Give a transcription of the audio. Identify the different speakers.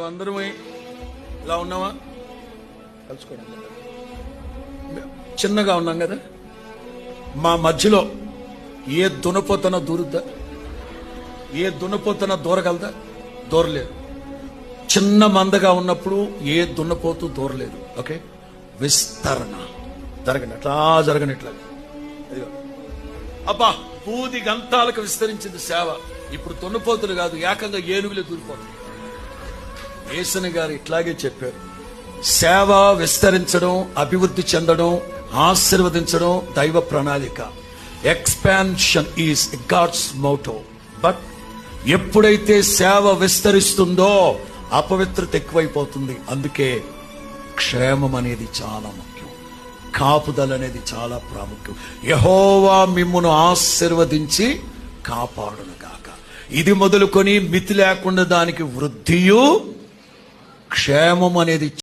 Speaker 1: అందరూ ఇలా ఉన్నావా? కలుసుకోవడం చిన్నగా ఉన్నాం కదా. మా మధ్యలో ఏ దునపోతన దూరుద్దా? ఏ దున్నపోతన దూరగలదా? దూరలేదు. చిన్న మందగా ఉన్నప్పుడు ఏ దున్నపోతూ దూరలేదు. ఓకే, విస్తరణ జరగనట్లా జరగనట్లా. అబ్బా, పూది గంతాలకు విస్తరించింది సేవ. ఇప్పుడు దున్నపోతులు కాదు, ఏకంగా ఏనుగులే దూరిపోతుంది. యేసయ్య గారు ఇట్లాగే చెప్పారు, సేవ విస్తరించడం, అభివృద్ధి చెందడం, ఆశీర్వదించడం దైవ ప్రణాళిక. Expansion is god's motto. But ఎప్పుడైతే సేవ విస్తరిస్తుందో అపవిత్రత ఎక్కువైపోతుంది. అందుకే క్షేమం అనేది చాలా ముఖ్యం, కాపుదల అనేది చాలా ప్రాముఖ్యం. యెహోవా మిమ్మును ఆశీర్వదించి కాపాడును గాక. ఇది మొదలుకొని మితి లేకుండా దానికి వృద్ధియు క్షేమం అనేది